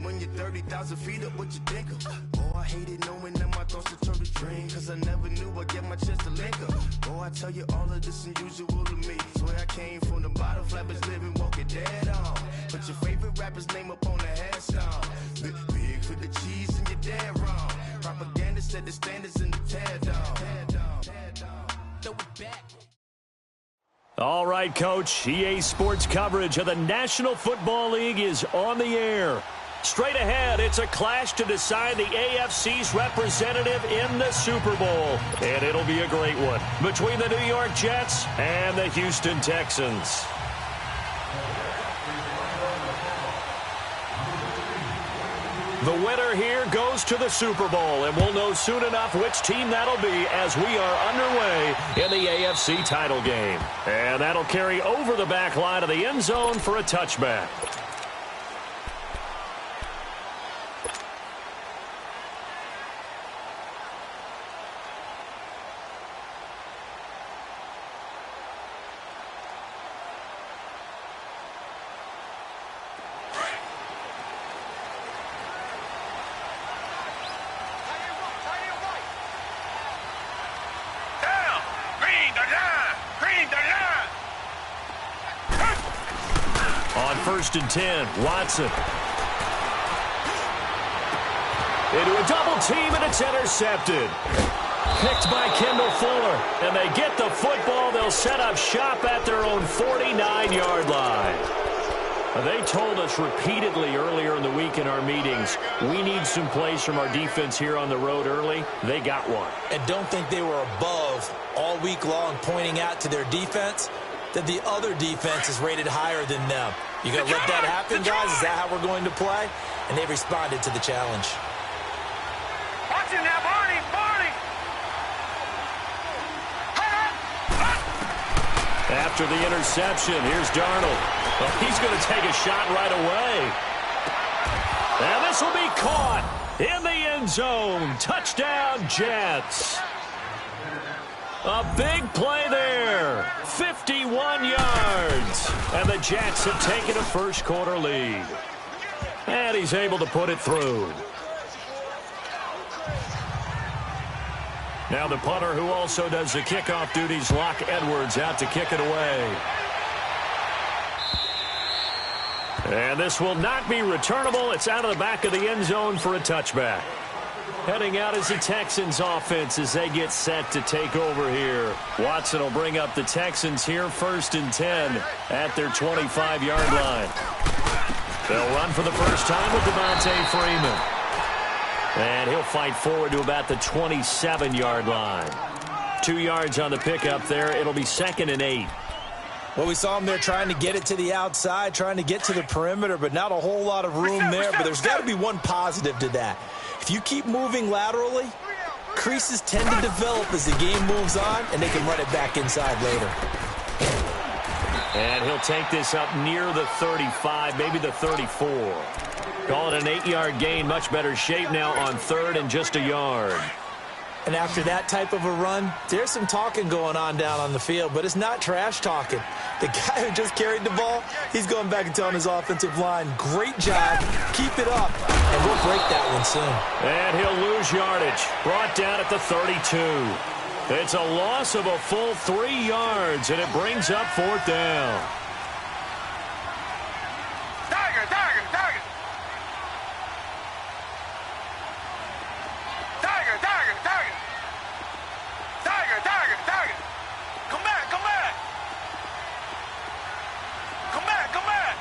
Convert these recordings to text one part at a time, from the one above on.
When you're 30,000 feet up, what you think of? Oh, I hated knowing that my thoughts had turned to dream, cause I never knew I'd get my chance to link up. Oh, I tell you all of this unusual to me. Swear I came from the bottom, flappers living, walking dead on. Put your favorite rapper's name up on the headstone. Big for the cheese and you're dead wrong. Propaganda set the standards in the tear down. Throw it back. All right, Coach. EA Sports coverage of the National Football League is on the air. Straight ahead, it's a clash to decide the AFC's representative in the Super Bowl. And it'll be a great one between the New York Jets and the Houston Texans. The winner here goes to the Super Bowl, and we'll know soon enough which team that'll be as we are underway in the AFC title game. And that'll carry over the back line of the end zone for a touchback. First and 10, Watson. Into a double team, and it's intercepted. Picked by Kendall Fuller, and they get the football. They'll set up shop at their own 49-yard line. They told us repeatedly earlier in the week in our meetings, we need some plays from our defense here on the road early. They got one. And don't think they were above all week long pointing out to their defense that the other defense is rated higher than them. You going to let that happen, guys? Is that how we're going to play? And they responded to the challenge. Watch it now, Barney! Barney! After the interception, here's Darnold. Well, he's going to take a shot right away. And this will be caught in the end zone. Touchdown, Jets. A big play there. 51 yards. And the Jets have taken a first quarter lead. And he's able to put it through. Now the punter who also does the kickoff duties, Locke Edwards, out to kick it away. And this will not be returnable. It's out of the back of the end zone for a touchback. Heading out is the Texans offense as they get set to take over here. Watson will bring up the Texans here first and 10 at their 25-yard line. They'll run for the first time with Devontae Freeman. And he'll fight forward to about the 27-yard line. 2 yards on the pickup there. It'll be 2nd and 8. Well, we saw him there trying to get it to the outside, trying to get to the perimeter, but not a whole lot of room there. But there's got to be one positive to that. If you keep moving laterally, creases tend to develop as the game moves on, and they can run it back inside later. And he'll take this up near the 35, maybe the 34. Call it an 8-yard gain. Much better shape now on 3rd and just a yard. And after that type of a run, there's some talking going on down on the field, but it's not trash talking. The guy who just carried the ball, he's going back and telling his offensive line, great job, keep it up, and we'll break that one soon. And he'll lose yardage, brought down at the 32. It's a loss of a full 3 yards, and it brings up 4th down. Tiger, Tiger, Tiger! Tiger, Tiger, Tiger! Tiger, Tiger, Tiger! Come back, come back! Come back, come back!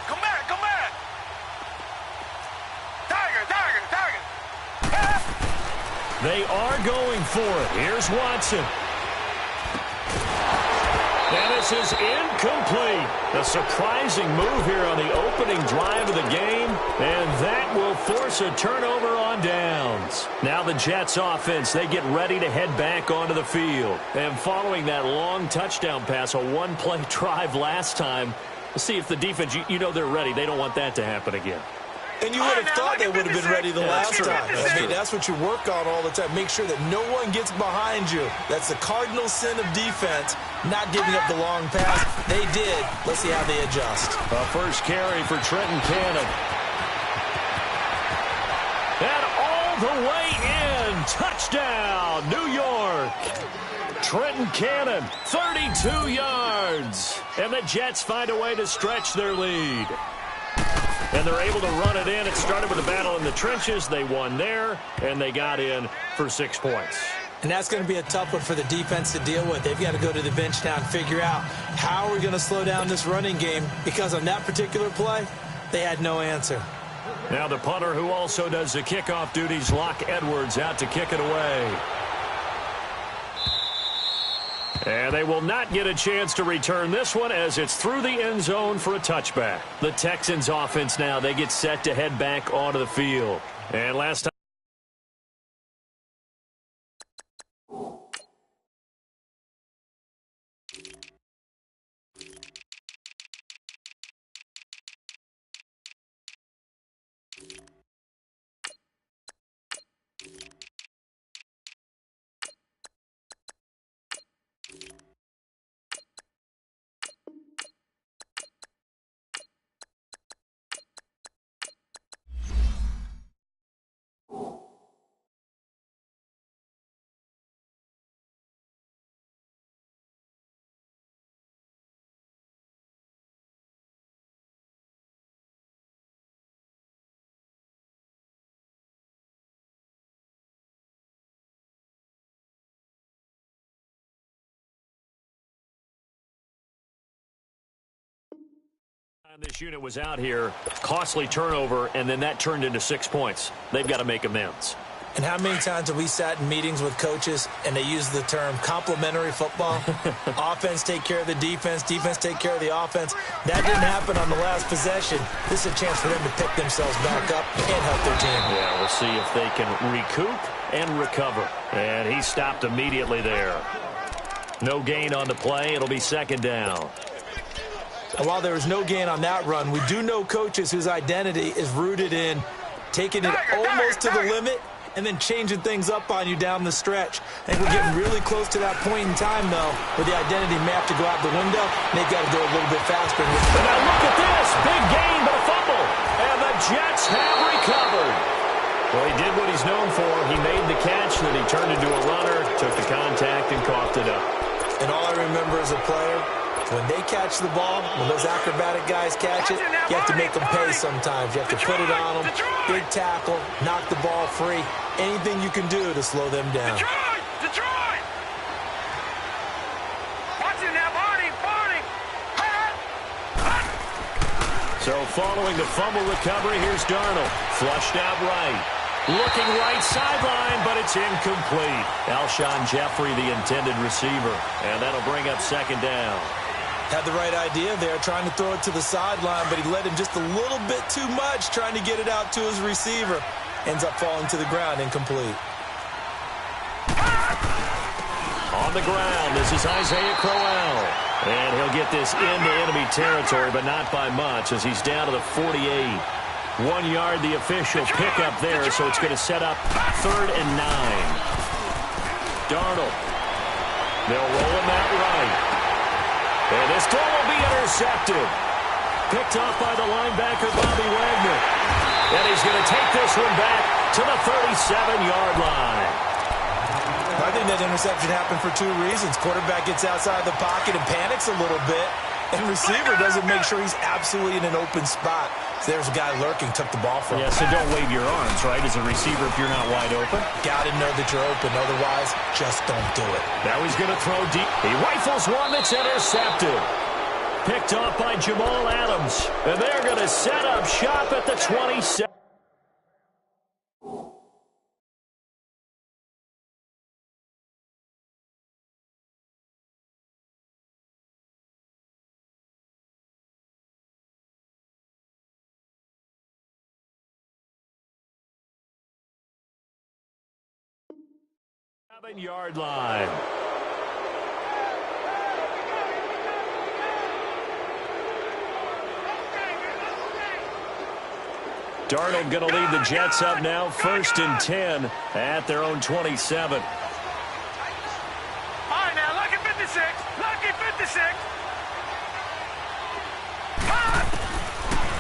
Come back, come back! Tiger, Tiger, Tiger! They are going for it. Here's Watson. And this pass is incomplete. A surprising move here on the opening drive of the game, and that will force a turnover on downs. Now the Jets offense, they get ready to head back onto the field. And following that long touchdown pass, a one-play drive last time, let's see if the defense, you know they're ready. They don't want that to happen again. And you would have thought they would have been ready the last time. I mean, that's what you work on all the time. Make sure that no one gets behind you. That's the cardinal sin of defense, not giving up the long pass. They did. Let's see how they adjust. A first carry for Trenton Cannon. And all the way in. Touchdown, New York. Trenton Cannon, 32 yards. And the Jets find a way to stretch their lead. And they're able to run it in. It started with a battle in the trenches. They won there, and they got in for 6 points. And that's going to be a tough one for the defense to deal with. They've got to go to the bench now and figure out how are we going to slow down this running game, because on that particular play, they had no answer. Now the punter, who also does the kickoff duties, Locke Edwards, out to kick it away. And they will not get a chance to return this one as it's through the end zone for a touchback. The Texans offense now, they get set to head back onto the field. And last time. This unit was out here, costly turnover, and then that turned into 6 points. They've got to make amends. And how many times have we sat in meetings with coaches and they use the term complementary football? Offense take care of the defense, defense take care of the offense. That didn't happen on the last possession. This is a chance for them to pick themselves back up and help their team. Yeah, we'll see if they can recoup and recover. And he stopped immediately there. No gain on the play. It'll be second down. And while there was no gain on that run, we do know coaches whose identity is rooted in taking it almost to the limit and then changing things up on you down the stretch. I think we're getting really close to that point in time, though, where the identity may have to go out the window, and they've got to go a little bit faster. And now look at this. Big gain, but a fumble. And the Jets have recovered. Well, he did what he's known for. He made the catch, then he turned into a runner, took the contact, and coughed it up. And all I remember as a player, when they catch the ball, when those acrobatic guys catch it, you have to make them pay sometimes. You have to put it on them, big tackle, knock the ball free. Anything you can do to slow them down. Detroit! Watching that, Barney! So following the fumble recovery, here's Darnold. Flushed out right. Looking right sideline, but it's incomplete. Alshon Jeffrey, the intended receiver. And that'll bring up second down. Had the right idea there, trying to throw it to the sideline, but he led him just a little bit too much, trying to get it out to his receiver. Ends up falling to the ground, incomplete. On the ground, this is Isaiah Crowell. And he'll get this into enemy territory, but not by much, as he's down to the 48. 1 yard, the official pickup there, so it's going to set up 3rd and 9. Darnold. They'll roll him out right. And this throw will be intercepted. Picked off by the linebacker, Bobby Wagner. And he's going to take this one back to the 37-yard line. I think that interception happened for 2 reasons. Quarterback gets outside the pocket and panics a little bit. And receiver doesn't make sure he's absolutely in an open spot. So there's a guy lurking, took the ball from him. Yeah, so don't wave your arms, right, as a receiver if you're not wide open. Got to know that you're open. Otherwise, just don't do it. Now he's going to throw deep. He rifles one that's intercepted. Picked off by Jamal Adams. And they're going to set up shop at the 27. 7-yard line. Darnold going to lead the Jets up now, 1st and 10 at their own 27. All right, now, lucky 56. Lucky 56.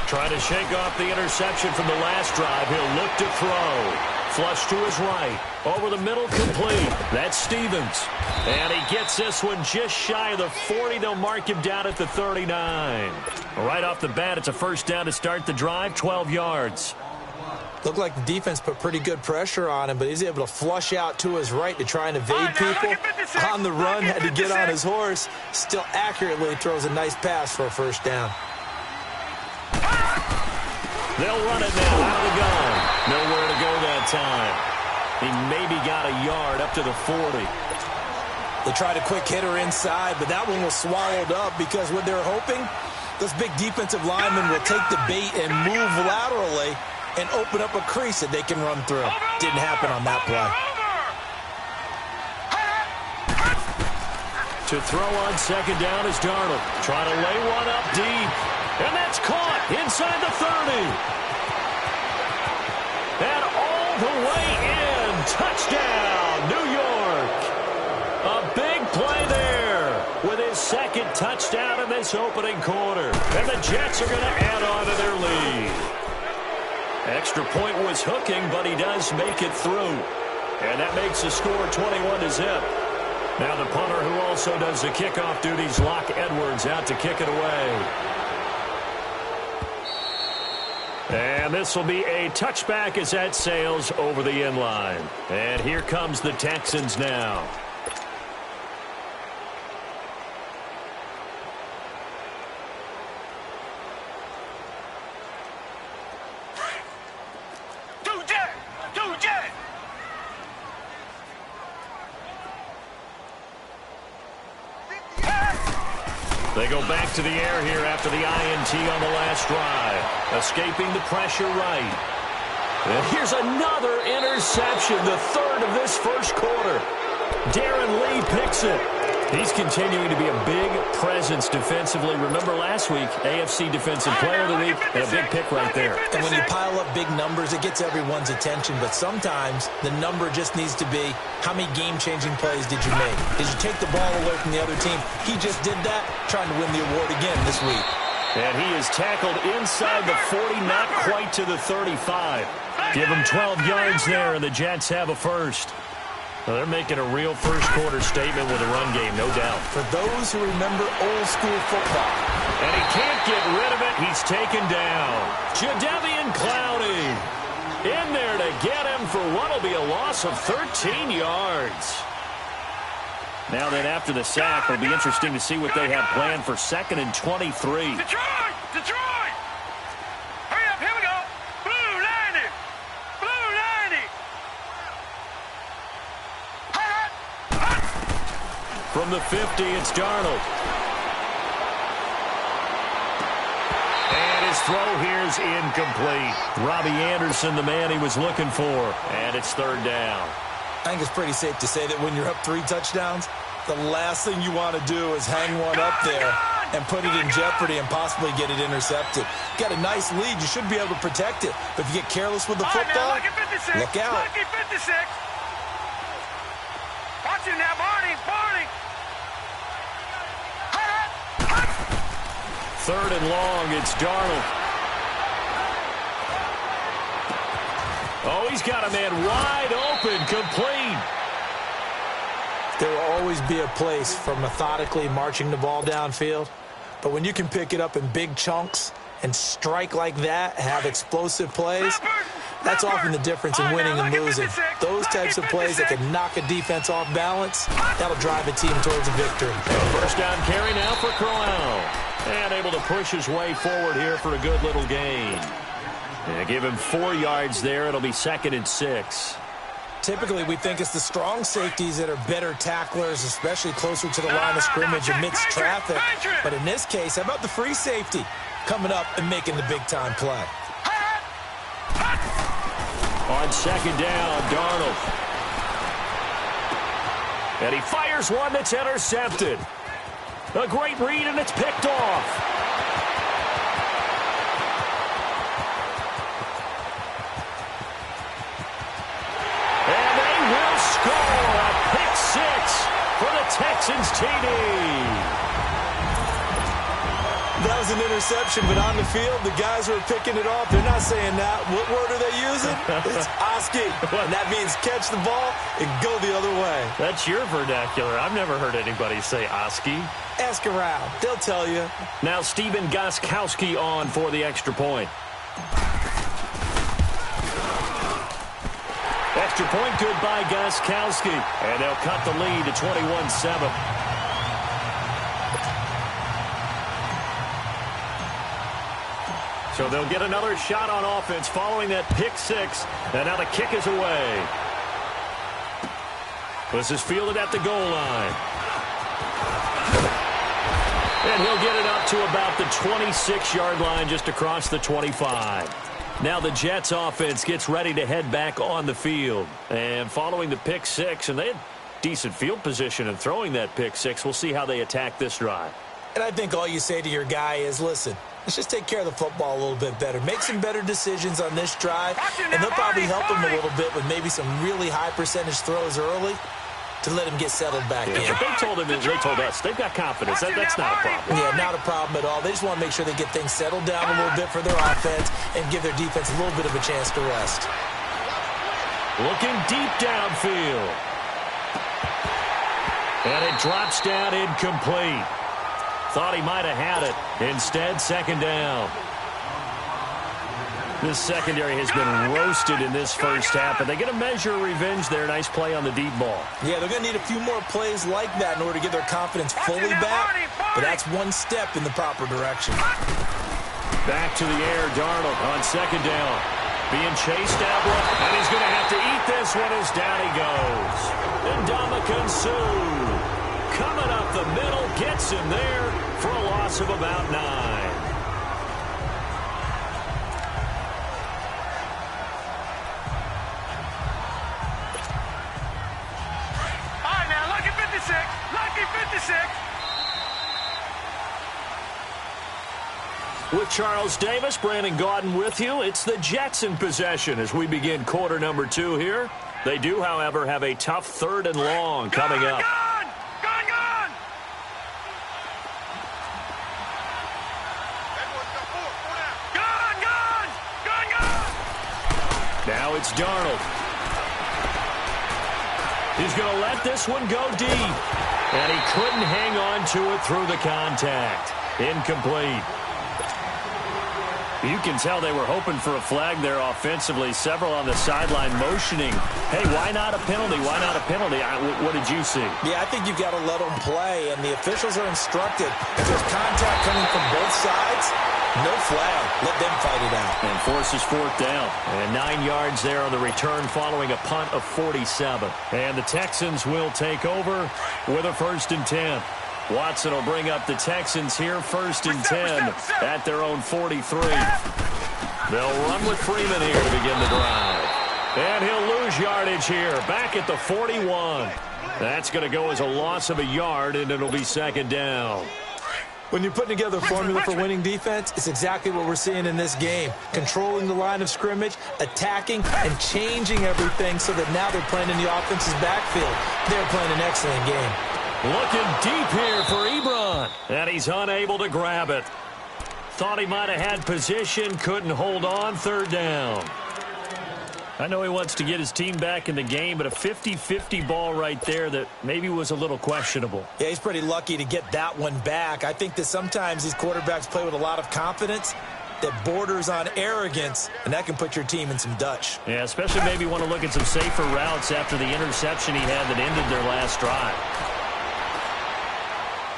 Trying to shake off the interception from the last drive. He'll look to throw. Flush to his right. Over the middle, complete. That's Stevens. And he gets this one just shy of the 40. They'll mark him down at the 39. Right off the bat, it's a first down to start the drive, 12 yards. Looked like the defense put pretty good pressure on him, but he's able to flush out to his right to try and evade people. On the run, had to get on his horse. Still accurately throws a nice pass for a first down. They'll run it now out of the gun. Nowhere to go that time. He maybe got a yard up to the 40. They tried a quick hitter inside, but that one was swallowed up because what they're hoping, those big defensive linemen will take the bait and move laterally and open up a crease that they can run through. Didn't happen on that play. To throw on second down is Darnold. Trying to lay one up deep. And that's caught inside the 30. And all the way in. Touchdown, New York. A big play there with his second touchdown in this opening quarter. And the Jets are going to add on to their lead. Extra point was hooking, but he does make it through. And that makes the score 21-0. Now the punter, who also does the kickoff duties, Locke Edwards, out to kick it away. And this will be a touchback as that sails over the end line. And here comes the Texans now. They go back to the air here after the INT on the last drive. Escaping the pressure right. And here's another interception, the third of this first quarter. Darren Lee picks it. He's continuing to be a big presence defensively. Remember last week, AFC Defensive Player of the Week, and a big pick right there. And when you pile up big numbers, it gets everyone's attention. But sometimes the number just needs to be, how many game-changing plays did you make? Did you take the ball away from the other team? He just did that, trying to win the award again this week. And he is tackled inside the 40, not quite to the 35. Give him 12 yards there, and the Jets have a first. Well, they're making a real first-quarter statement with a run game, no doubt. For those who remember old-school football. And he can't get rid of it. He's taken down. Jadeveon Clowney in there to get him for what will be a loss of 13 yards. Now then, after the sack, it'll be interesting to see what they have planned for 2nd and 23. Detroit! Detroit! Hurry up, here we go. Blue 90. Blue 90. From the 50, it's Darnold. And his throw here is incomplete. Robbie Anderson, the man he was looking for. And it's 3rd down. I think it's pretty safe to say that when you're up 3 touchdowns, the last thing you want to do is hang one up there and put it in jeopardy and possibly get it intercepted. You got a nice lead. You should be able to protect it. But if you get careless with the football, look out. Lucky 56. Watch him now, Barney. Barney. 3rd and long, it's Darnold. Oh, he's got a man wide open, complete. There will always be a place for methodically marching the ball downfield. But when you can pick it up in big chunks and strike like that, have explosive plays, that's often the difference in winning and losing. Those types of plays that can knock a defense off balance, that'll drive a team towards a victory. First down carry now for Corral. And able to push his way forward here for a good little gain. And give him 4 yards there. It'll be 2nd and 6. Typically, we think it's the strong safeties that are better tacklers, especially closer to the line of scrimmage amidst traffic. But in this case, how about the free safety coming up and making the big-time play? On 2nd down, Darnold. And he fires one that's intercepted. A great read, and it's picked off. And they will score a pick six for the Texans TD. That was an interception, but on the field, the guys who are picking it off, they're not saying that. What word are they using? It's Oski. And that means catch the ball and go the other way. That's your vernacular. I've never heard anybody say Oski. Ask around. They'll tell you. Now Stephen Gostkowski on for the extra point. Extra point good by Gostkowski. And they'll cut the lead to 21-7. So they'll get another shot on offense following that pick six. And now the kick is away. This is fielded at the goal line. And he'll get it up to about the 26-yard line, just across the 25. Now the Jets offense gets ready to head back on the field. And following the pick six, and they had decent field position in throwing that pick six, we'll see how they attack this drive. And I think all you say to your guy is, listen, let's just take care of the football a little bit better. Make some better decisions on this drive, and they'll probably help him a little bit with maybe some really high percentage throws early to let him get settled back in. But they told him, they told us, they've got confidence. That's not a problem. Yeah, not a problem at all. They just want to make sure they get things settled down a little bit for their offense and give their defense a little bit of a chance to rest. Looking deep downfield. And it drops down incomplete. Thought he might have had it. Instead, second down. This secondary has been roasted in this first half, but they get a measure of revenge there. Nice play on the deep ball. Yeah, they're going to need a few more plays like that in order to get their confidence fully back, but that's one step in the proper direction. Back to the air, Darnold on second down. Being chased out, and he's going to have to eat this one as down he goes. And Ndamukong Suh coming up the middle, gets him there for a loss of about 9. With Charles Davis, Brandon Gaudin with you. It's the Jets in possession as we begin quarter number 2 here. They do, however, have a tough third and long coming up. Now it's Darnold. He's going to let this one go deep. And he couldn't hang on to it through the contact. Incomplete. You can tell they were hoping for a flag there offensively. Several on the sideline motioning. Hey, why not a penalty? Why not a penalty? What did you see? Yeah, I think you've got to let them play, and the officials are instructed. If there's contact coming from both sides, no flag. Let them fight it out. And forces fourth down. And 9 yards there on the return following a punt of 47. And the Texans will take over with a 1st and 10. Watson will bring up the Texans here, 1st and 10 at their own 43. They'll run with Freeman here to begin the drive. And he'll lose yardage here, back at the 41. That's going to go as a loss of a yard, and it'll be 2nd down. When you're putting together a formula for winning defense, it's exactly what we're seeing in this game. Controlling the line of scrimmage, attacking, and changing everything so that now they're playing in the offense's backfield. They're playing an excellent game. Looking deep here for Ebron, and he's unable to grab it. Thought he might have had position, couldn't hold on, 3rd down. I know he wants to get his team back in the game, but a 50-50 ball right there that maybe was a little questionable. Yeah, he's pretty lucky to get that one back. I think that sometimes these quarterbacks play with a lot of confidence that borders on arrogance, and that can put your team in some Dutch. Yeah, especially maybe want to look at some safer routes after the interception he had that ended their last drive.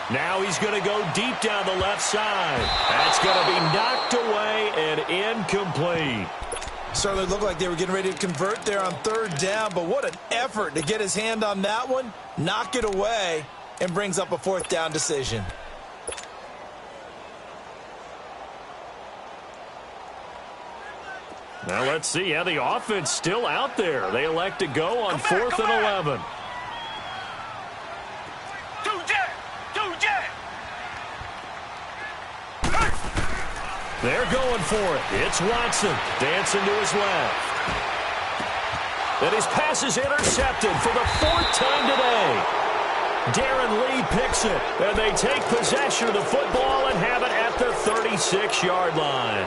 Now he's going to go deep down the left side. That's going to be knocked away and incomplete. Certainly looked like they were getting ready to convert there on 3rd down, but what an effort to get his hand on that one, knock it away, and brings up a 4th down decision. Now let's see how the offense still out there. They elect to go on 4th and 11. They're going for it. It's Watson dancing to his left. And his pass is intercepted for the 4th time today. Darren Lee picks it, and they take possession of the football and have it at the 36-yard line.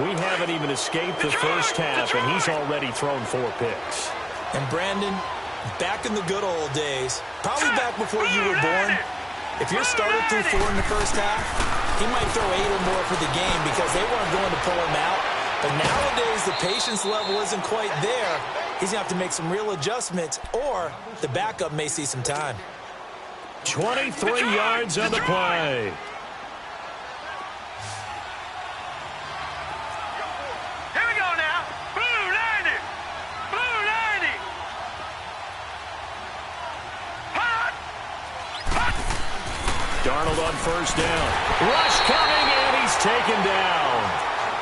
We haven't even escaped the first half, and he's already thrown 4 picks. And Brandon, back in the good old days, probably back before you were born, if your starter threw 4 in the first half, he might throw 8 or more for the game because they weren't going to pull him out. But nowadays, the patience level isn't quite there. He's going to have to make some real adjustments, or the backup may see some time. 23 yards on the play. Here we go now. Blue 90. Blue 90. Hot. Hot. Darnold on first down. Rush coming, and he's taken down.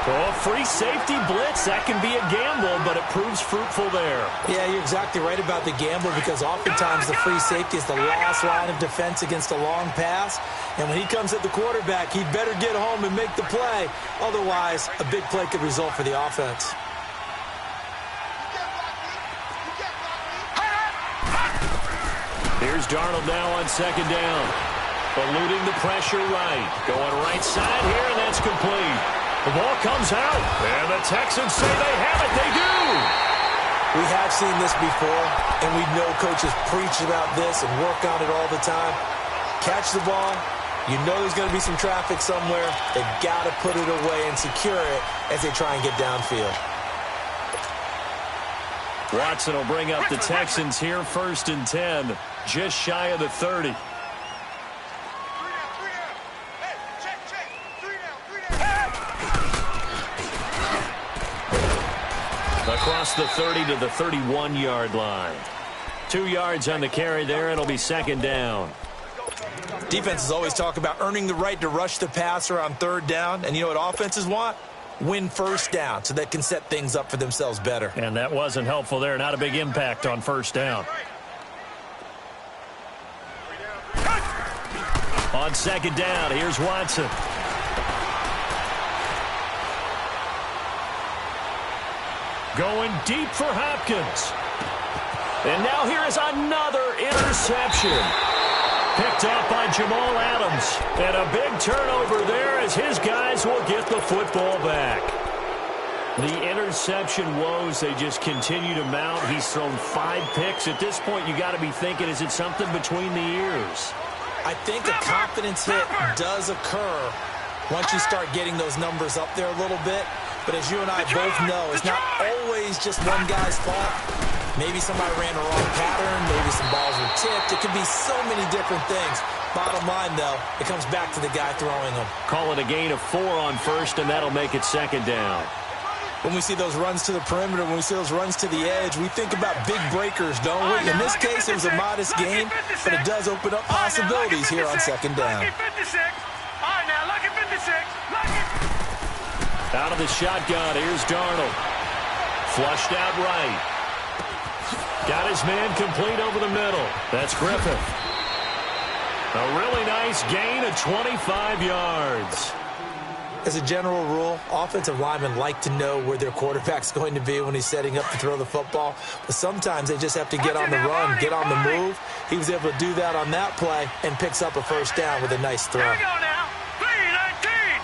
Oh, free safety blitz, that can be a gamble, but it proves fruitful there. Yeah, you're exactly right about the gamble because oftentimes the free safety is the last line of defense against a long pass. And when he comes at the quarterback, he'd better get home and make the play. Otherwise, a big play could result for the offense. Here's Darnold now on second down. Eluding the pressure right. Going right side here, and that's complete. The ball comes out, and the Texans say they have it. They do. We have seen this before, and we know coaches preach about this and work on it all the time. Catch the ball. You know there's going to be some traffic somewhere. They've got to put it away and secure it as they try and get downfield. Watson will bring up the Texans here, 1st and 10, just shy of the 30. Across the 30 to the 31-yard line. 2 yards on the carry there. It'll be second down. Defenses always talk about earning the right to rush the passer on 3rd down. And you know what offenses want? Win 1st down so they can set things up for themselves better. And that wasn't helpful there. Not a big impact on 1st down. On 2nd down, here's Watson. Going deep for Hopkins. And now here is another interception. Picked up by Jamal Adams. And a big turnover there as his guys will get the football back. The interception woes, they just continue to mount. He's thrown 5 picks. At this point, you got to be thinking, is it something between the ears? I think a confidence hit does occur once you start getting those numbers up there a little bit. But as you and I both know, it's not always just one guy's fault. Maybe somebody ran a wrong pattern. Maybe some balls were tipped. It could be so many different things. Bottom line, though, it comes back to the guy throwing them. Call it a gain of 4 on 1st, and that'll make it 2nd down. When we see those runs to the perimeter, when we see those runs to the edge, we think about big breakers, don't we? In this case, it was a modest gain, but it does open up possibilities here on 2nd down. Out of the shotgun, here's Darnold. Flushed out right. Got his man complete over the middle. That's Griffith. A really nice gain of 25 yards. As a general rule, offensive linemen like to know where their quarterback's going to be when he's setting up to throw the football. But sometimes they just have to get on the run, get on the move. He was able to do that on that play and picks up a 1st down with a nice throw. Here we go now. 3-19.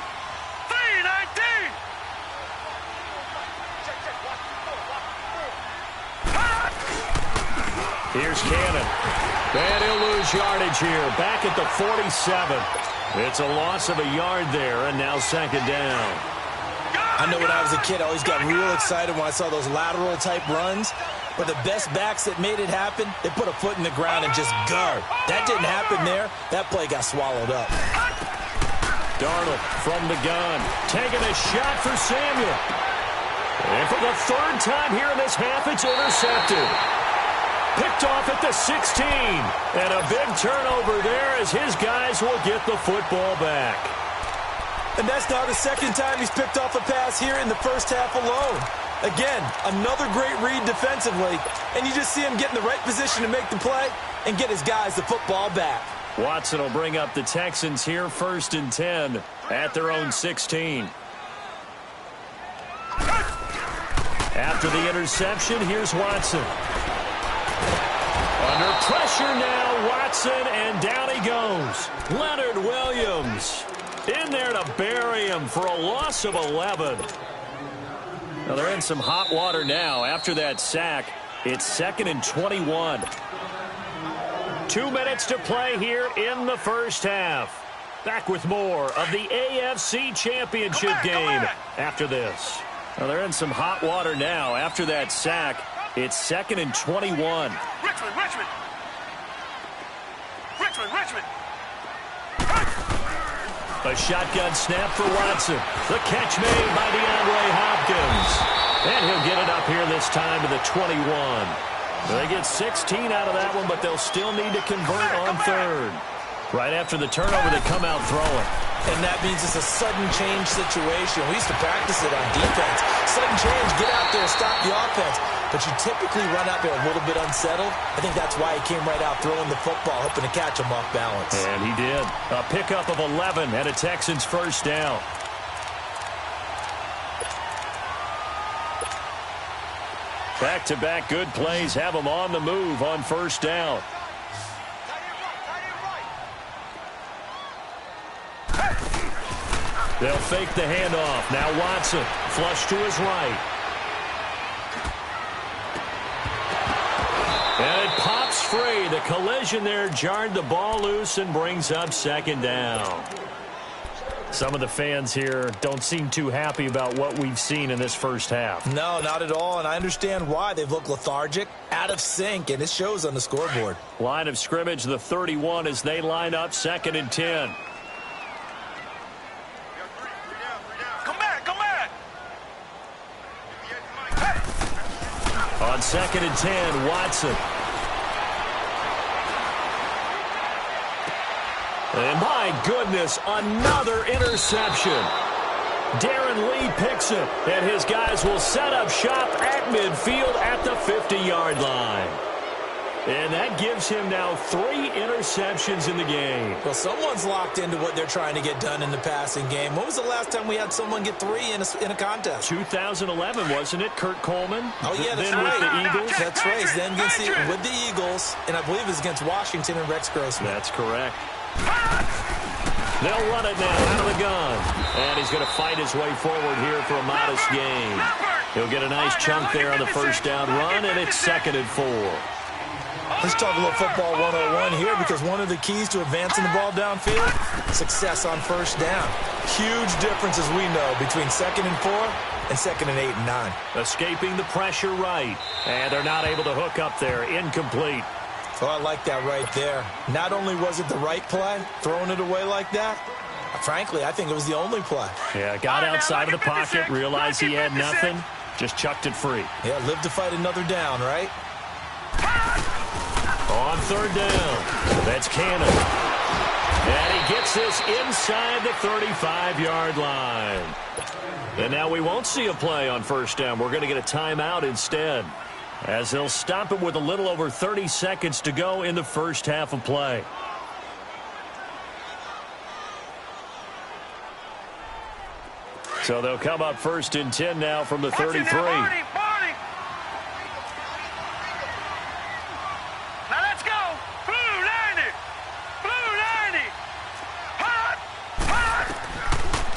3-19. Here's Cannon. And he'll lose yardage here. Back at the 47. It's a loss of a yard there, and now 2nd down. I know when I was a kid, I always got real excited when I saw those lateral-type runs. But the best backs that made it happen, they put a foot in the ground and just go. That didn't happen there. That play got swallowed up. Darnold from the gun. Taking a shot for Samuel. And for the 3rd time here in this half, it's intercepted. Picked off at the 16. And a big turnover there as his guys will get the football back. And that's now the 2nd time he's picked off a pass here in the first half alone. Again, another great read defensively. And you just see him get in the right position to make the play and get his guys the football back. Watson will bring up the Texans here 1st and 10 at their own 16. After the interception, here's Watson. Under pressure now, Watson, and down he goes. Leonard Williams in there to bury him for a loss of 11. Now they're in some hot water now. After that sack, it's 2nd and 21. 2 minutes to play here in the first half. Back with more of the AFC Championship game after this. Well, they're in some hot water now. After that sack, it's 2nd and 21. Richmond. A shotgun snap for Watson. The catch made by DeAndre Hopkins. And he'll get it up here this time to the 21. They get 16 out of that one, but they'll still need to convert on 3rd. Right after the turnover, they come out throwing. And that means it's a sudden change situation. We used to practice it on defense. Sudden change, get out there, stop the offense. But you typically run out there a little bit unsettled. I think that's why he came right out throwing the football, hoping to catch him off balance. And he did. A pickup of 11 and a Texans first down. Back-to-back good plays have them on the move on first down. They'll fake the handoff. Now Watson, flush to his right. And it pops free. The collision there jarred the ball loose and brings up 2nd down. Some of the fans here don't seem too happy about what we've seen in this first half. No, not at all, and I understand why. They've looked lethargic, out of sync, and it shows on the scoreboard. Line of scrimmage, the 31 as they line up 2nd and 10. On 2nd and 10, Watson. And my goodness, another interception. Darren Lee picks it, and his guys will set up shop at midfield at the 50-yard line. And that gives him now 3 interceptions in the game. Well, someone's locked into what they're trying to get done in the passing game. When was the last time we had someone get 3 in a contest? 2011, wasn't it, Kurt Coleman? Oh, yeah, that's then right. With the Eagles. That's right. Then with the Eagles, and I believe it was against Washington and Rex Grossman. That's correct. They'll run it now out of the gun. And he's going to fight his way forward here for a modest gain. He'll get a nice chunk there on the first down run, and it's 2nd and 4. Let's talk a little football 101 here, because one of the keys to advancing the ball downfield, success on first down. Huge difference, as we know, between 2nd and 4 and 2nd and 8 and 9. Escaping the pressure right, and they're not able to hook up there. Incomplete. Oh, I like that right there. Not only was it the right play, throwing it away like that, frankly, I think it was the only play. Yeah, got outside of the pocket, realized he had nothing, just chucked it free. Yeah, live to fight another down, right? On 3rd down, that's Cannon. And he gets this inside the 35-yard line. And now we won't see a play on first down. We're going to get a timeout instead, as they'll stop it with a little over 30 seconds to go in the first half of play. So they'll come up 1st and 10 now from the 33.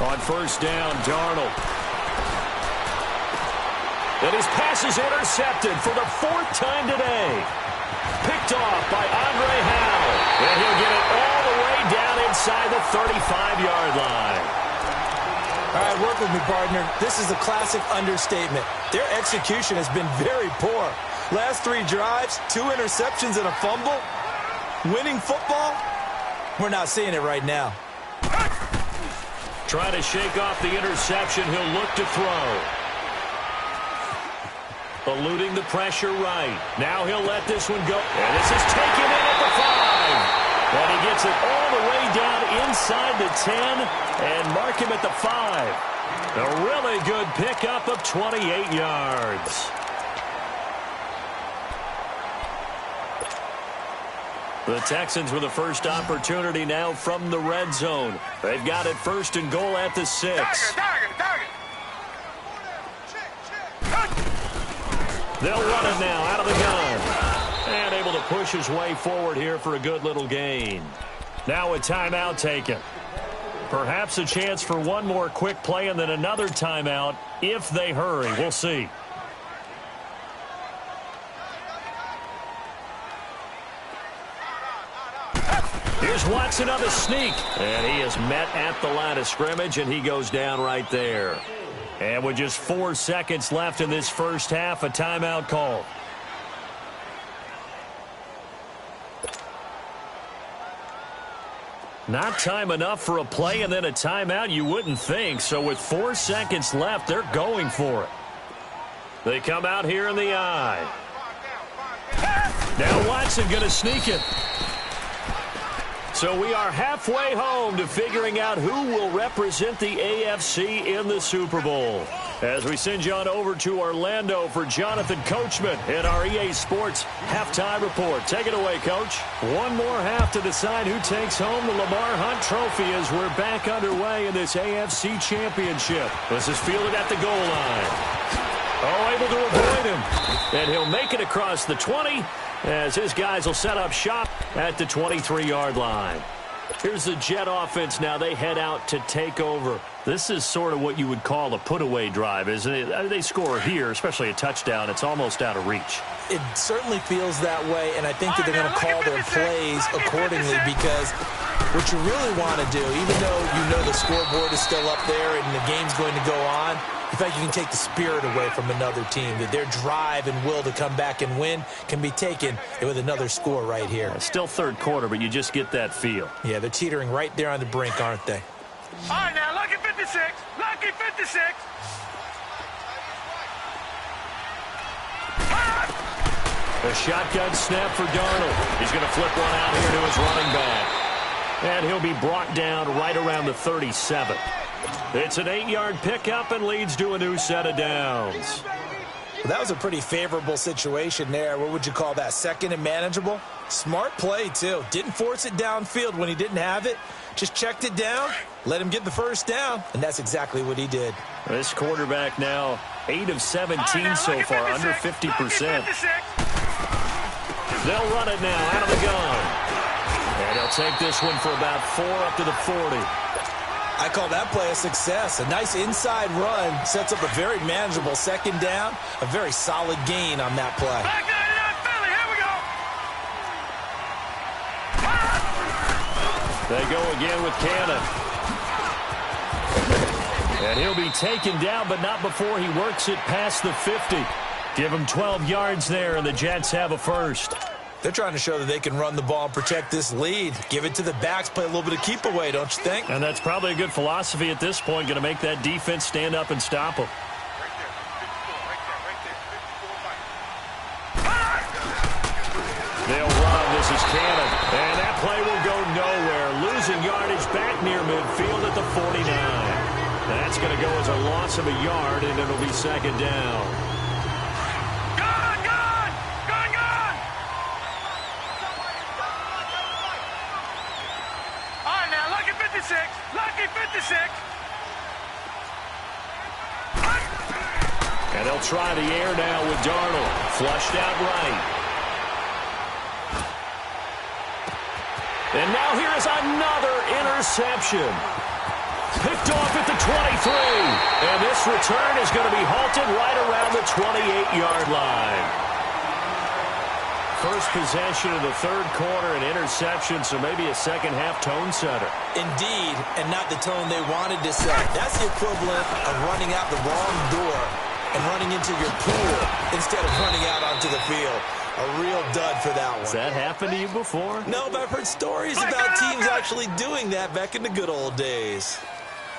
On first down, Darnold. And his pass is intercepted for the 4th time today. Picked off by Andre Howell. And he'll get it all the way down inside the 35-yard line. All right, work with me, partner. This is a classic understatement. Their execution has been very poor. Last 3 drives, 2 interceptions and a fumble. Winning football? We're not seeing it right now. Trying to shake off the interception. He'll look to throw. Eluding the pressure right. Now he'll let this one go. And this is taken in at the 5. And he gets it all the way down inside the 10 and mark him at the 5. A really good pickup of 28 yards. The Texans with the first opportunity now from the red zone. They've got it 1st and goal at the 6. They'll run it now out of the gun. And able to push his way forward here for a good little gain. Now a timeout taken. Perhaps a chance for one more quick play and then another timeout if they hurry. We'll see. Here's Watson on the sneak. And he is met at the line of scrimmage, and he goes down right there. And with just 4 seconds left in this first half, a timeout call. Not time enough for a play and then a timeout, you wouldn't think. So with 4 seconds left, they're going for it. They come out here in the eye. Now Watson going to sneak it. So we are halfway home to figuring out who will represent the AFC in the Super Bowl. As we send you on over to Orlando for Jonathan Coachman in our EA Sports Halftime Report. Take it away, Coach. One more half to decide who takes home the Lamar Hunt Trophy as we're back underway in this AFC Championship. This is fielded at the goal line. Oh, able to avoid him. And he'll make it across the 20 as his guys will set up shop at the 23-yard line. Here's the Jet offense now. They head out to take over. This is sort of what you would call a put-away drive, isn't it? They score here, especially a touchdown. It's almost out of reach. It certainly feels that way, and I think that they're going to call their plays accordingly because what you really want to do, even though you know the scoreboard is still up there and the game's going to go on, in fact, you can take the spirit away from another team, that their drive and will to come back and win can be taken with another score right here. Still third quarter, but you just get that feel. Yeah, they're teetering right there on the brink, aren't they? All right, now, lucky 56. Lucky 56. A shotgun snap for Darnold. He's going to flip one out here to his running back. And he'll be brought down right around the 37. It's an 8-yard pickup and leads to a new set of downs. Well, that was a pretty favorable situation there. What would you call that? Second and manageable? Smart play, too. Didn't force it downfield when he didn't have it. Just checked it down, let him get the first down, and that's exactly what he did. This quarterback now 8 of 17 so far, under 50%. They'll run it now out of the gun. And he'll take this one for about 4 up to the 40. I call that play a success. A nice inside run sets up a very manageable second down. A very solid gain on that play. They go again with Cannon. And he'll be taken down, but not before he works it past the 50. Give him 12 yards there, and the Jets have a first. They're trying to show that they can run the ball and protect this lead. Give it to the backs, play a little bit of keep away, don't you think? And that's probably a good philosophy at this point, going to make that defense stand up and stop them. They'll run. This is Cannon. And that play will go nowhere. Losing yardage back near midfield at the 49. That's going to go as a loss of a yard, and it'll be second down. Lucky 56. And they'll try the air now with Darnold. Flushed out right. And now here is another interception. Picked off at the 23. And this return is going to be halted right around the 28-yard line. First possession of the third quarter, an interception, so maybe a second-half tone setter. Indeed, and not the tone they wanted to set. That's the equivalent of running out the wrong door and running into your pool instead of running out onto the field. A real dud for that one. Has that happened to you before? No, but I've heard stories about teams actually doing that back in the good old days.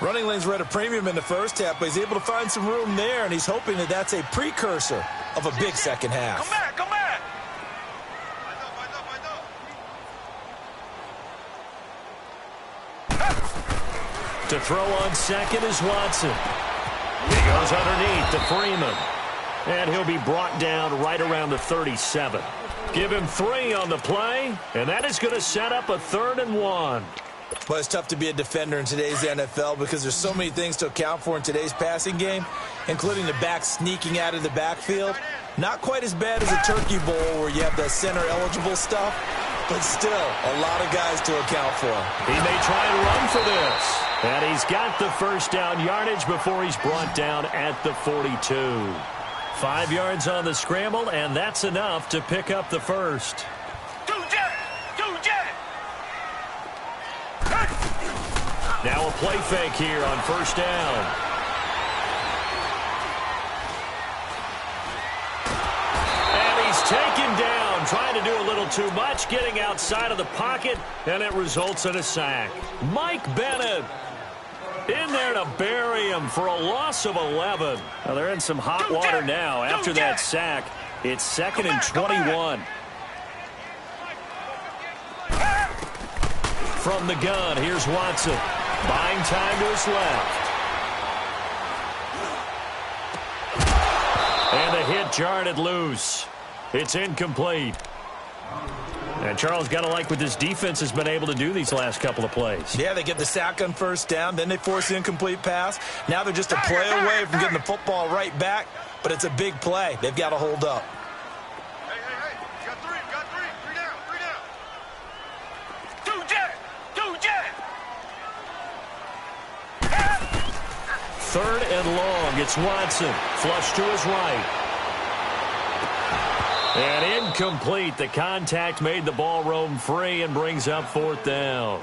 Running lanes were at a premium in the first half, but he's able to find some room there, and he's hoping that that's a precursor of a big second half. Come back, come back. To throw on second is Watson. He goes underneath to Freeman. And he'll be brought down right around the 37. Give him 3 on the play, and that is going to set up a 3rd and 1. Well, it's tough to be a defender in today's NFL because there's so many things to account for in today's passing game, including the back sneaking out of the backfield. Not quite as bad as a turkey bowl where you have the center-eligible stuff, but still a lot of guys to account for. He may try and run for this. And he's got the first down yardage before he's brought down at the 42. 5 yards on the scramble, and that's enough to pick up the first. Now a play fake here on first down. And he's taken down, trying to do a little too much, getting outside of the pocket, and it results in a sack. Mike Bennett in there to bury him for a loss of 11. Now they're in some hot water now after that sack. It's 2nd and 21. From the gun, here's Watson. Buying time to his left. And the hit jarred it loose. It's incomplete. And Charles, got to like what this defense has been able to do these last couple of plays. Yeah, they get the sack on first down, then they force the incomplete pass. Now they're just a play away from getting the football right back, but it's a big play. They've got to hold up. Hey, you got three. Three down. 2 jet. 3rd and long. It's Watson. Flush to his right. And incomplete. The contact made the ball roam free and brings up 4th down.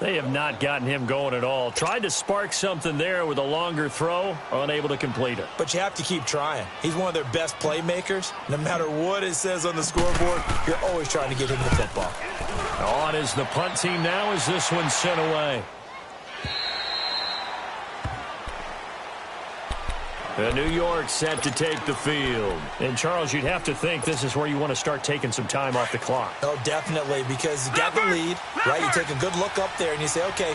They have not gotten him going at all. Tried to spark something there with a longer throw, unable to complete it. But you have to keep trying. He's one of their best playmakers. No matter what it says on the scoreboard, you're always trying to get him the football. On is the punt team now as this one's sent away. And New York set to take the field. And, Charles, you'd have to think this is where you want to start taking some time off the clock. Oh, definitely, because you got the lead, right? You take a good look up there and you say, okay,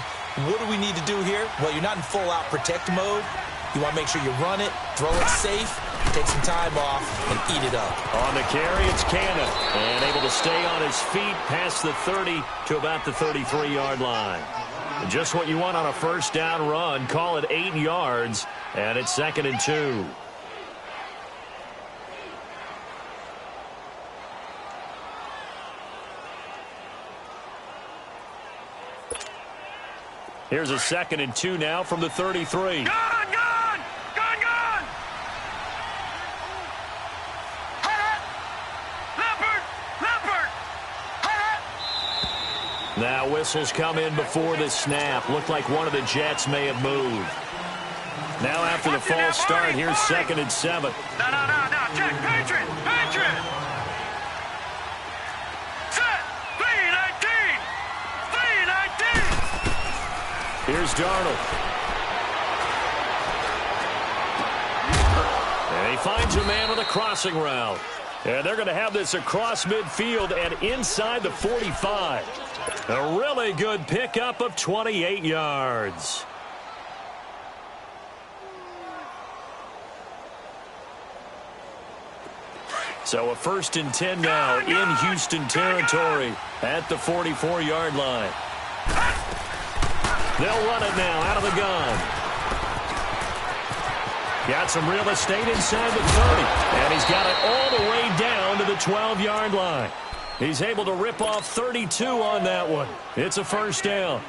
what do we need to do here? Well, you're not in full-out protect mode. You want to make sure you run it, throw it safe, take some time off, and eat it up. On the carry, it's Cannon. And able to stay on his feet past the 30 to about the 33-yard line. And just what you want on a first down run. Call it 8 yards. And it's 2nd and 2. Here's a 2nd and 2 now from the 33. Gone! Now whistles come in before the snap. Looked like one of the Jets may have moved. Now after the false start, here's 2nd and 7. No. Check. Patriot. Set. 3-19. Here's Darnold. And he finds a man on the crossing route. And they're going to have this across midfield and inside the 45. A really good pickup of 28 yards. So a 1st and 10 now in Houston territory at the 44-yard line. They'll run it now out of the gun. Got some real estate inside the 30. And he's got it all the way down to the 12-yard line. He's able to rip off 32 on that one. It's a first down.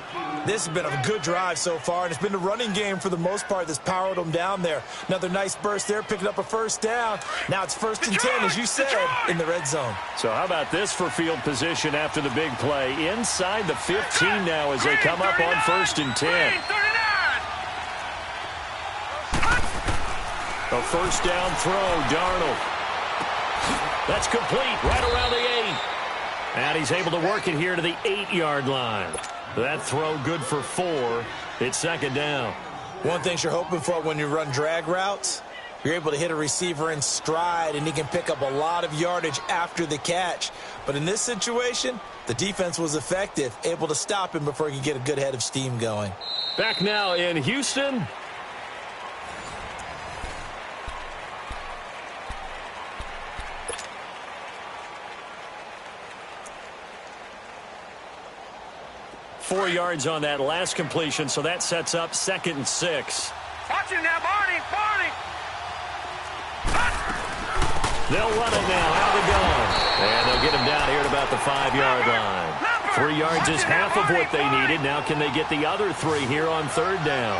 This has been a good drive so far, and it's been the running game for the most part that's powered them down there. Another nice burst there, picking up a first down. Now it's 1st and 10, as you said, in the red zone. So how about this for field position after the big play? Inside the 15 now as they come up on 1st and 10. A first down throw, Darnold. That's complete right around the 8. And he's able to work it here to the 8-yard line. That throw good for 4. It's 2nd down. One thing you're hoping for when you run drag routes, you're able to hit a receiver in stride, and he can pick up a lot of yardage after the catch. But in this situation, the defense was effective, able to stop him before he could get a good head of steam going. Back now in Houston. 4 yards on that last completion, so that sets up 2nd and 6. Watch him now, Barney. Barney. They'll run it now out of the gun. And they'll get him down here at about the 5-yard line. 3 yards is half of what they needed. Now can they get the other 3 here on 3rd down?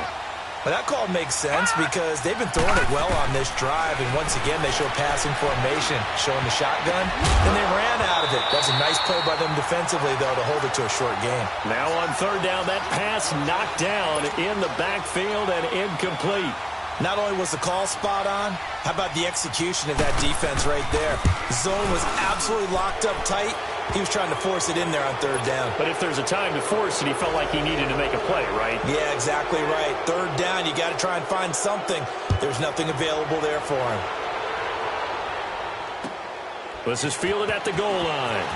Well, that call makes sense because they've been throwing it well on this drive, and once again they show passing formation, showing the shotgun, and they ran out of it. That's a nice play by them defensively, though, to hold it to a short game. Now on 3rd down, that pass knocked down in the backfield and incomplete. Not only was the call spot on, how about the execution of that defense right there? Zone was absolutely locked up tight. He was trying to force it in there on 3rd down. But if there's a time to force it, he felt like he needed to make a play, right? Yeah, exactly right. 3rd down, you got to try and find something. There's nothing available there for him. This is fielded at the goal line.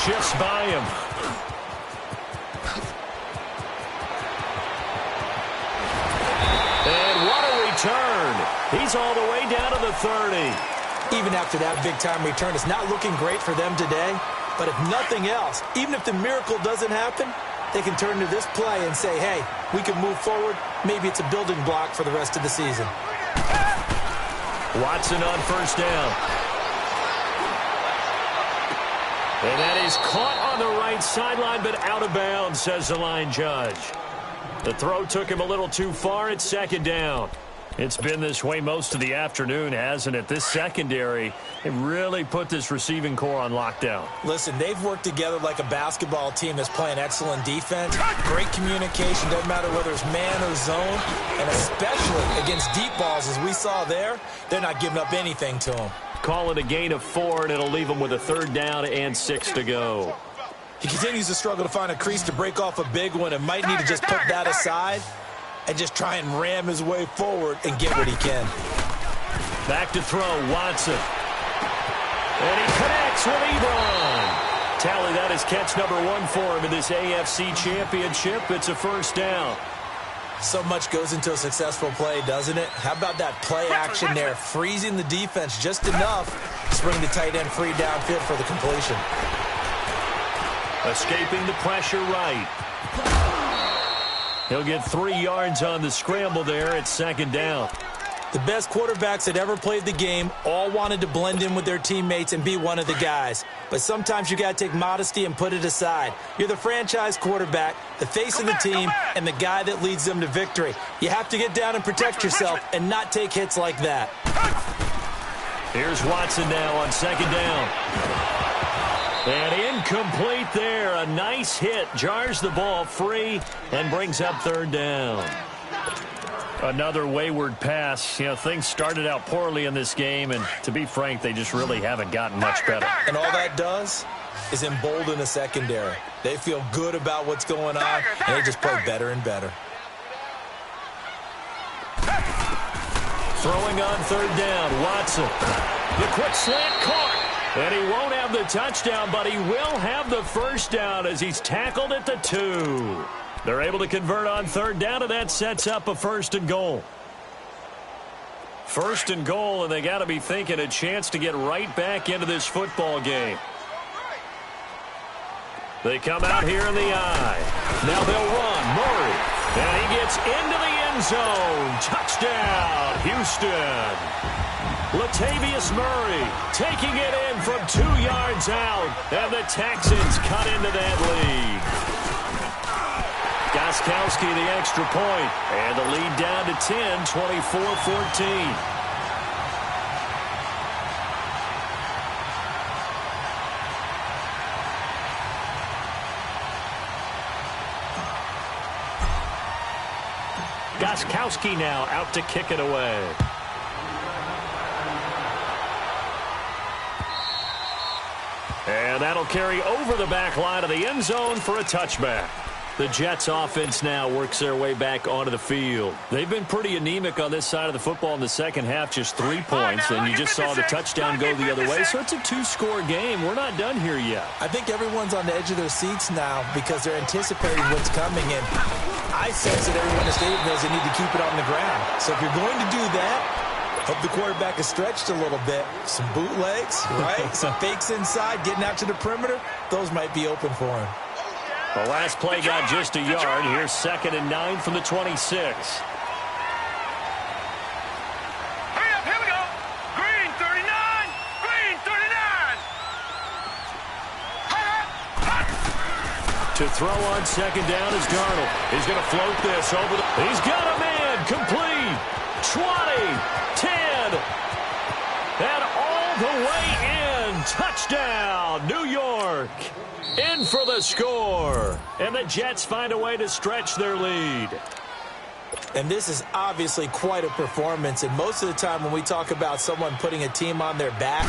Shifts by him. And what a return. He's all the way down to the 30. Even after that big-time return, it's not looking great for them today. But if nothing else, even if the miracle doesn't happen, they can turn to this play and say, hey, we can move forward. Maybe it's a building block for the rest of the season. Watson on 1st down. And that is caught on the right sideline, but out of bounds, says the line judge. The throw took him a little too far. It's 2nd down. It's been this way most of the afternoon, hasn't it? This secondary, it really put this receiving core on lockdown. Listen, they've worked together like a basketball team that's playing excellent defense. Great communication, doesn't matter whether it's man or zone. And especially against deep balls, as we saw there, they're not giving up anything to them. Call it a gain of 4, and it'll leave them with a 3rd down and 6 to go. He continues to struggle to find a crease to break off a big one and might need to just put that aside and just try and ram his way forward and get what he can. Back to throw, Watson. And he connects with Ebron. Tally, that is catch number 1 for him in this AFC Championship. It's a 1st down. So much goes into a successful play, doesn't it? How about that play action there, freezing the defense just enough to bring the tight end free downfield for the completion. Escaping the pressure right. He'll get 3 yards on the scramble there at 2nd down. The best quarterbacks that ever played the game all wanted to blend in with their teammates and be one of the guys. But sometimes you got to take modesty and put it aside. You're the franchise quarterback, the face of the team, and the guy that leads them to victory. You have to get down and protect yourself and not take hits like that. Here's Watson now on 2nd down. And incomplete there. A nice hit. Jars the ball free and brings up 3rd down. Another wayward pass. You know, things started out poorly in this game, and to be frank, they just really haven't gotten much better. And all that does is embolden the secondary. They feel good about what's going on, and they just play better and better. Throwing on 3rd down, Watson. The quick slant caught. And he won't have the touchdown, but he will have the 1st down as he's tackled at the 2. They're able to convert on 3rd down, and that sets up a 1st and goal. 1st and goal, and they got to be thinking a chance to get right back into this football game. They come out here in the eye. Now they'll run. Murray. And he gets into the end zone. Touchdown, Houston. Latavius Murray taking it in from 2 yards out. And the Texans cut into that lead. Gostkowski the extra point. And the lead down to 10, 24-14. Gostkowski now out to kick it away. And that'll carry over the back line of the end zone for a touchback. The Jets offense now works their way back onto the field. They've been pretty anemic on this side of the football in the second half, just 3 points, and you just saw the touchdown go the other way. So it's a 2-score game. We're not done here yet. I think everyone's on the edge of their seats now because they're anticipating what's coming, and I sense that everyone in the stadium knows they need to keep it on the ground. So if you're going to do that, Hope the quarterback is stretched a little bit. Some bootlegs, right? Some fakes inside, getting out to the perimeter. Those might be open for him. The last play got just a yard. Here's 2nd and 9 from the 26. To throw on 2nd down is Darnold. He's going to float this over the... He's got a man. Complete. 20. 10. And all the way in. Touchdown. New York. In for the score. And the Jets find a way to stretch their lead. And this is obviously quite a performance. And most of the time when we talk about someone putting a team on their back,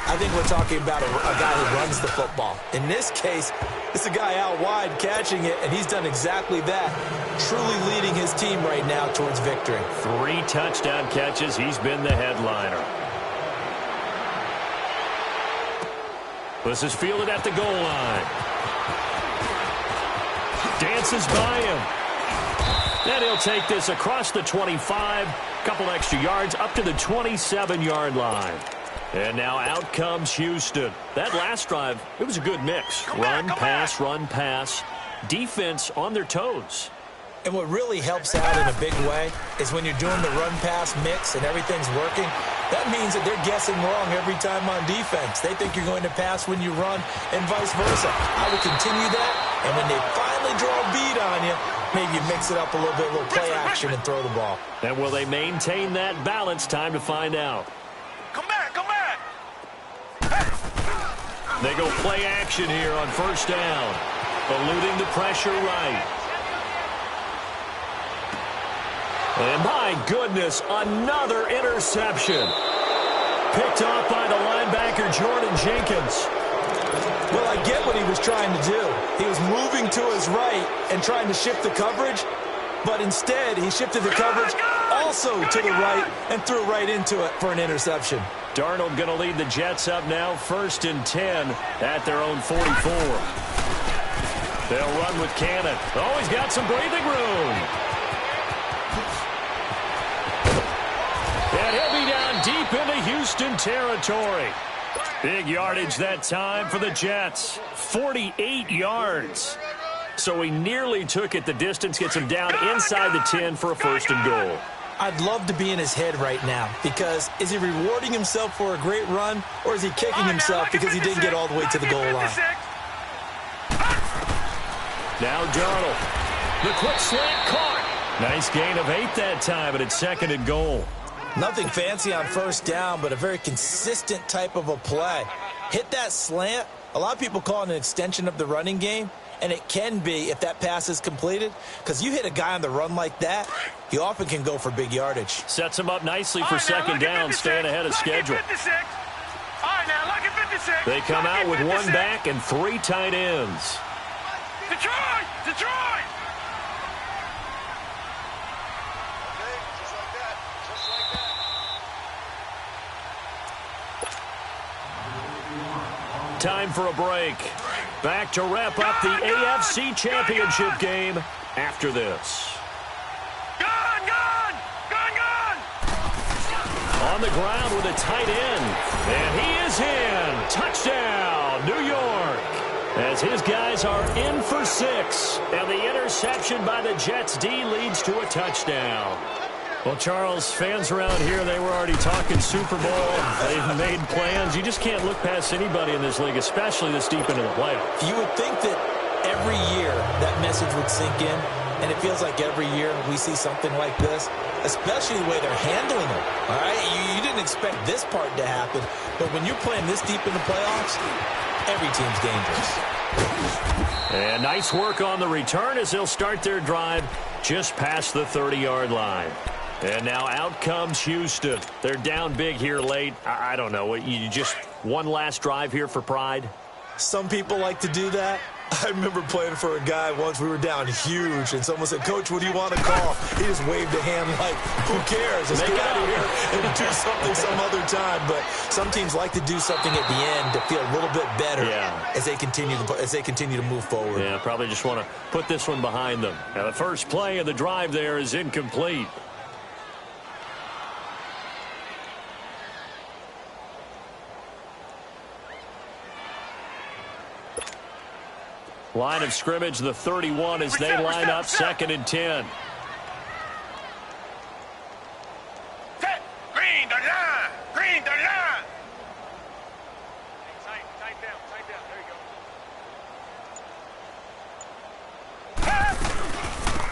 I think we're talking about a guy who runs the football. In this case, it's a guy out wide catching it, and he's done exactly that, truly leading his team right now towards victory. 3 touchdown catches. He's been the headliner. This is fielded at the goal line. Dances by him. And he'll take this across the 25. Couple extra yards up to the 27-yard line. And now out comes Houston. That last drive, it was a good mix. Run, pass. Defense on their toes. And what really helps out in a big way is when you're doing the run-pass mix and everything's working, that means that they're guessing wrong every time on defense. They think you're going to pass when you run and vice versa. I would continue that, and when they finally draw a beat on you, maybe you mix it up a little bit, a little play action and throw the ball. And will they maintain that balance? Time to find out. Come back. They go play action here on 1st down. Eluding the pressure right. And my goodness, another interception. Picked off by the linebacker, Jordan Jenkins. Well, I get what he was trying to do. He was moving to his right and trying to shift the coverage, but instead he shifted the coverage also to the right and threw right into it for an interception. Darnold going to lead the Jets up now, 1st and 10 at their own 44. They'll run with Cannon. Oh, he's got some breathing room. And he'll be down deep into Houston territory. Big yardage that time for the Jets. 48 yards. So he nearly took it the distance, gets him down inside the 10 for a 1st and goal. I'd love to be in his head right now, because is he rewarding himself for a great run, or is he kicking himself because he didn't get all the way to the goal line? Now Darnold. The quick slant caught. Nice gain of 8 that time, but it's 2nd and goal. Nothing fancy on 1st down, but a very consistent type of a play. Hit that slant. A lot of people call it an extension of the running game, and it can be if that pass is completed, because you hit a guy on the run like that, he often can go for big yardage. Sets him up nicely for 2nd down, staying ahead of schedule. They come out with 1 back and 3 tight ends. Detroit! Time for a break. Back to wrap up the AFC Championship game after this. On the ground with a tight end. And he is in. Touchdown, New York. As his guys are in for 6. And the interception by the Jets D leads to a touchdown. Well, Charles, fans around here, they were already talking Super Bowl. They've made plans. You just can't look past anybody in this league, especially this deep into the playoffs. You would think that every year that message would sink in, and it feels like every year we see something like this, especially the way they're handling it. All right, you didn't expect this part to happen, but when you're playing this deep in the playoffs, every team's dangerous. And nice work on the return as they'll start their drive just past the 30-yard line. And now out comes Houston. They're down big here late. I don't know. You just one last drive here for pride? Some people like to do that. I remember playing for a guy once. We were down huge, and someone said, "Coach, what do you want to call?" He just waved a hand like, "Who cares? Let's get out of here and do something some other time." But some teams like to do something at the end to feel a little bit better as they continue to move forward. Yeah, probably just want to put this one behind them. Now, the first play of the drive there is incomplete. Line of scrimmage, the 31 as they line up 2nd and 10. Green the line. Green the line. Tight down. There you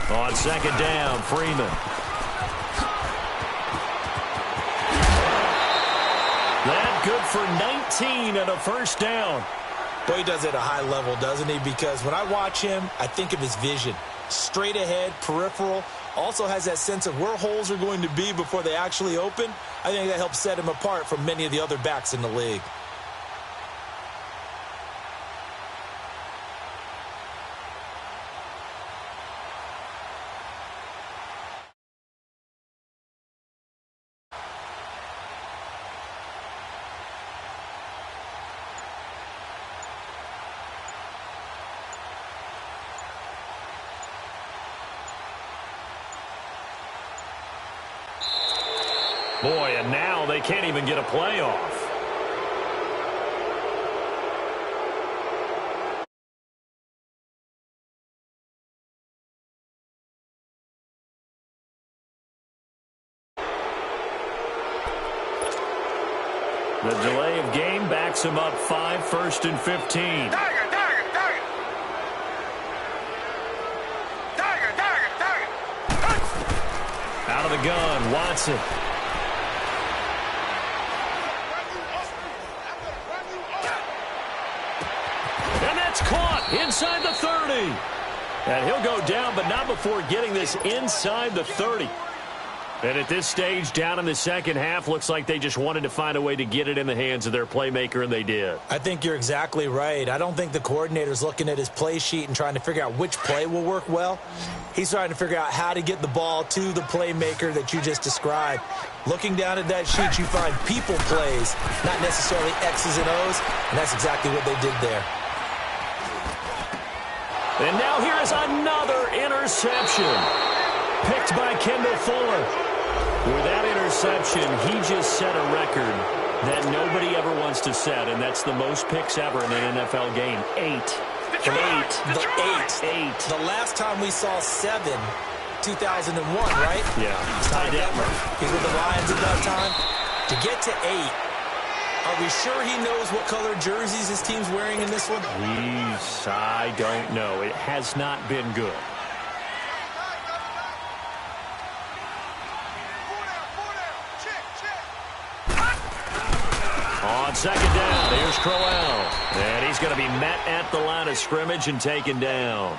go. On 2nd down, Freeman. That good for 19 and a first down. Boy, he does it at a high level, doesn't he? Because when I watch him, I think of his vision. Straight ahead, peripheral. Also has that sense of where holes are going to be before they actually open. I think that helps set him apart from many of the other backs in the league. Boy, and now they can't even get a playoff. The delay of game backs him up 5, 1st and 15. Tiger. Out of the gun, Watson. And that's caught inside the 30. And he'll go down, but not before getting this inside the 30. And at this stage, down in the second half, looks like they just wanted to find a way to get it in the hands of their playmaker, and they did. I think you're exactly right. I don't think the coordinator's looking at his play sheet and trying to figure out which play will work well. He's trying to figure out how to get the ball to the playmaker that you just described. Looking down at that sheet, you find people plays, not necessarily X's and O's, and that's exactly what they did there. And now here is another interception. Picked by Kendall Fuller. With that interception, he just set a record that nobody ever wants to set, and that's the most picks ever in an NFL game. 8. The last time we saw 7, 2001, right? Yeah. Ty Detmer. He's with the Lions at that time. To get to 8, are we sure he knows what color jerseys his team's wearing in this one? I don't know. It has not been good. On 2nd down, here's Crowell. And he's going to be met at the line of scrimmage and taken down.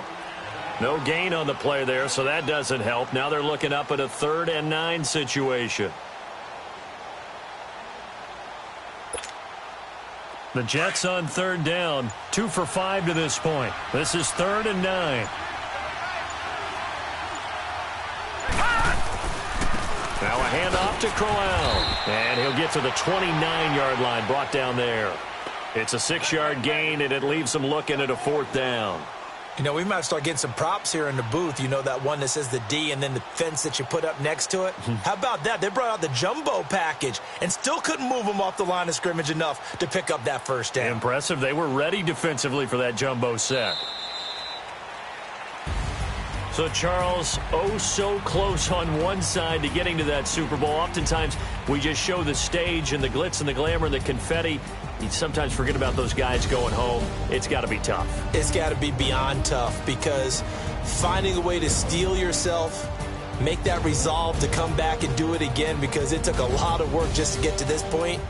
No gain on the play there, so that doesn't help. Now they're looking up at a 3rd and 9 situation. The Jets on 3rd down, 2 for 5 to this point. This is 3rd and 9. Now a handoff to Crowell. And he'll get to the 29-yard line, brought down there. It's a 6-yard gain, and it leaves them looking at a 4th down. You know, we might start getting some props here in the booth. You know, that one that says the D and then the fence that you put up next to it? How about that? They brought out the jumbo package and still couldn't move them off the line of scrimmage enough to pick up that 1st down. Impressive. They were ready defensively for that jumbo set. So, Charles, oh so close on one side to getting to that Super Bowl. Oftentimes, we just show the stage and the glitz and the glamour and the confetti. You sometimes forget about those guys going home. It's got to be tough. It's got to be beyond tough, because finding a way to steel yourself, make that resolve to come back and do it again, because it took a lot of work just to get to this point.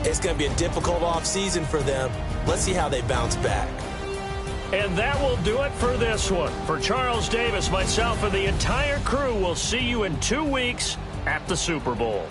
It's going to be a difficult offseason for them. Let's see how they bounce back. And that will do it for this one. For Charles Davis, myself, and the entire crew, we'll see you in 2 weeks at the Super Bowl.